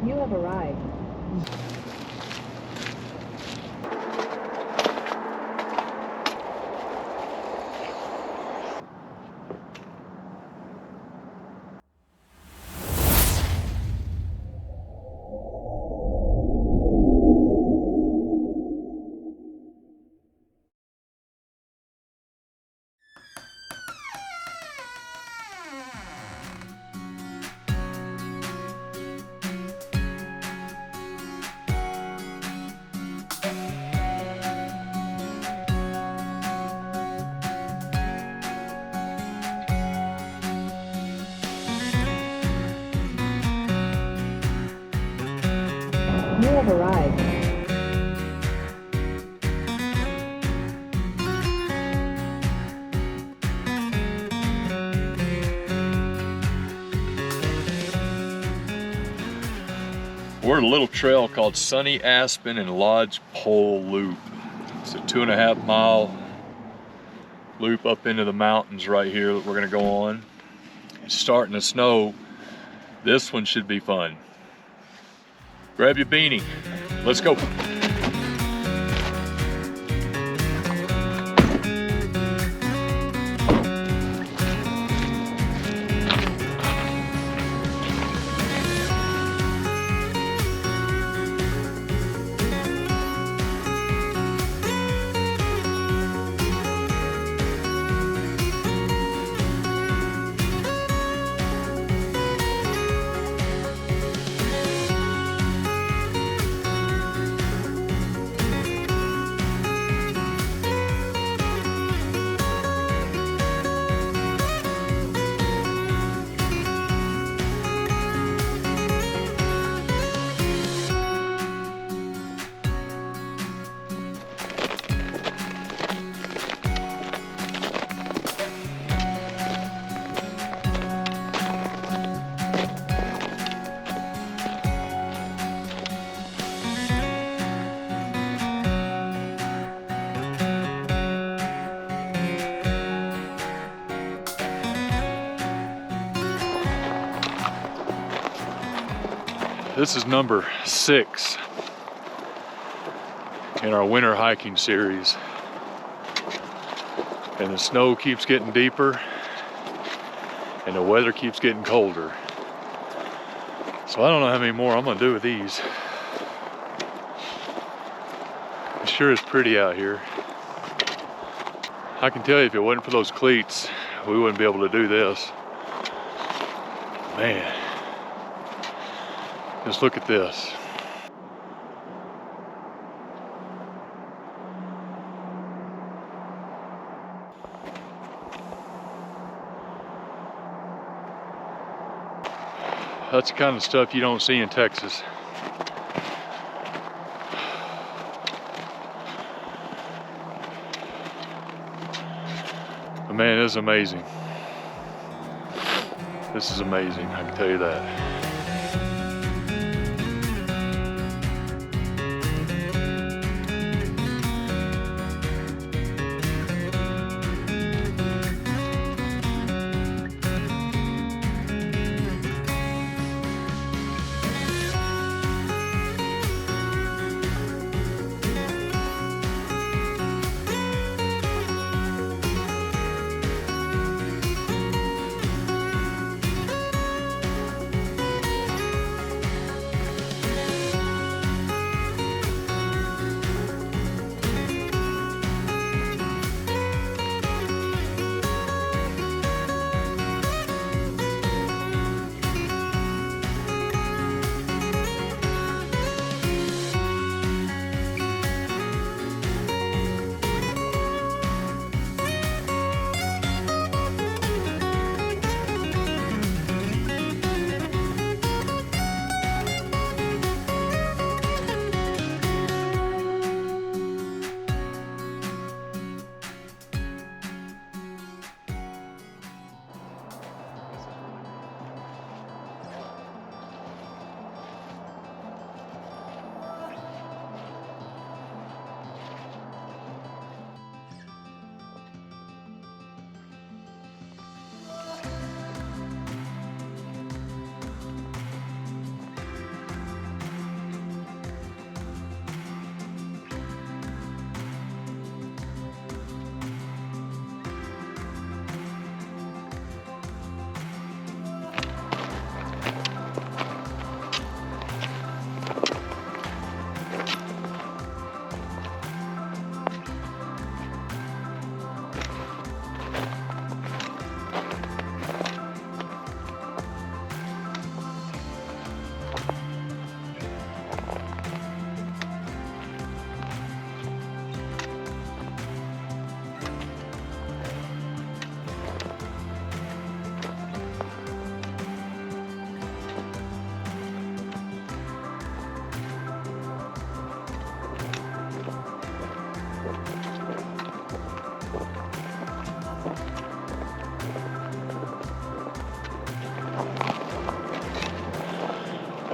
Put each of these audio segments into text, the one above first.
You have arrived. You have arrived. We're at a little trail called Sunny Aspen and Lodge Pole Loop. It's a 2.5 mile loop up into the mountains right here that we're gonna go on. It's starting to snow. This one should be fun. Grab your beanie. Let's go. This is number 6 in our winter hiking series. And the snow keeps getting deeper and the weather keeps getting colder. So I don't know how many more I'm gonna do with these. It sure is pretty out here. I can tell you if it wasn't for those cleats, we wouldn't be able to do this. Man. Just look at this. That's the kind of stuff you don't see in Texas. But man, this is amazing. This is amazing, I can tell you that.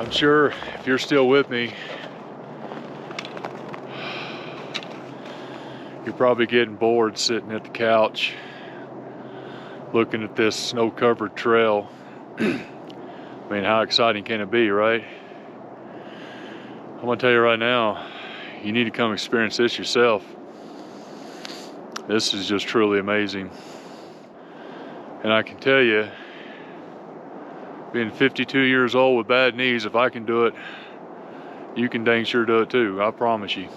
I'm sure if you're still with me, you're probably getting bored sitting at the couch looking at this snow-covered trail. I mean, how exciting can it be, right? I'm gonna tell you right now, you need to come experience this yourself. This is just truly amazing. And I can tell you, being 52 years old with bad knees, if I can do it, you can dang sure do it too, I promise you.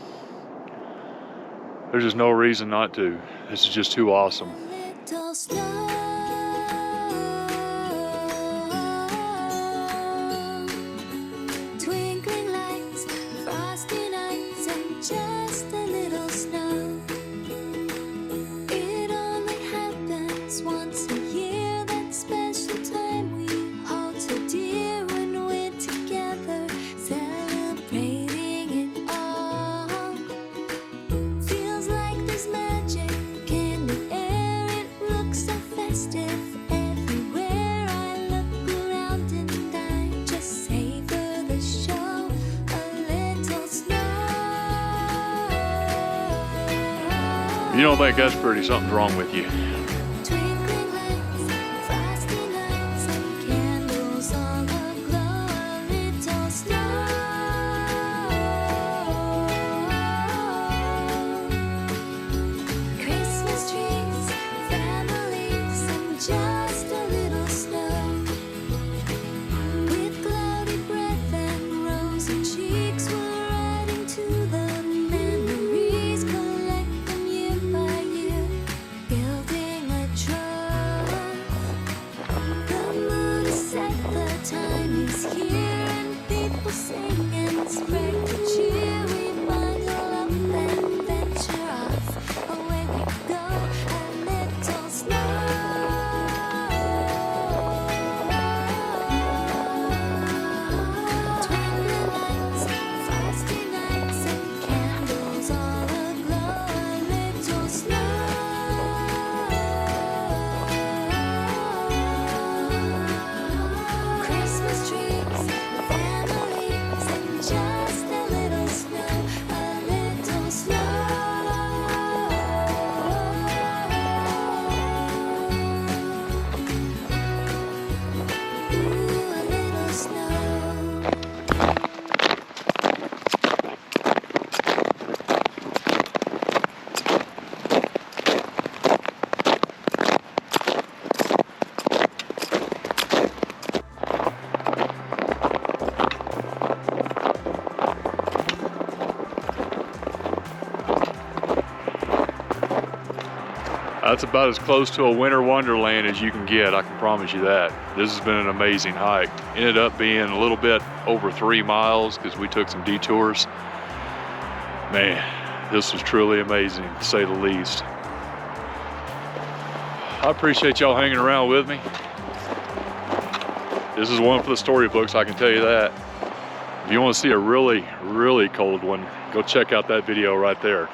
There's just no reason not to. This is just too awesome. Little snow, twinkling lights, frosty nights, and just a little snow. It only happens once a year, that special time we hold so dear when we're together, celebrating it all. Feels like there's magic in the air, it looks so festive everywhere. I look around and I just savor the show, a little snow. If you don't think that's pretty, something's wrong with you. Twinkling lights, frosty nights, and candles all aglow, a little snow. Christmas trees, families, and just a little snow. With cloudy breath and rosy cheeks, we're adding to the memories, collect them year by year, building a trove. The mood is set, the time is here, and people sing and spread good cheer. We bundle up and venture off, away we go, a little snow. Twinkling lights, frosty nights, and candles all aglow, a little snow. Christmas trees, families, and just a little snow, a little snow. Ooh, a little snow. That's about as close to a winter wonderland as you can get, I can promise you that. This has been an amazing hike. Ended up being a little bit over 3 miles because we took some detours. Man, this was truly amazing, to say the least. I appreciate y'all hanging around with me. This is one for the storybooks, I can tell you that. If you want to see a really, really cold one, go check out that video right there.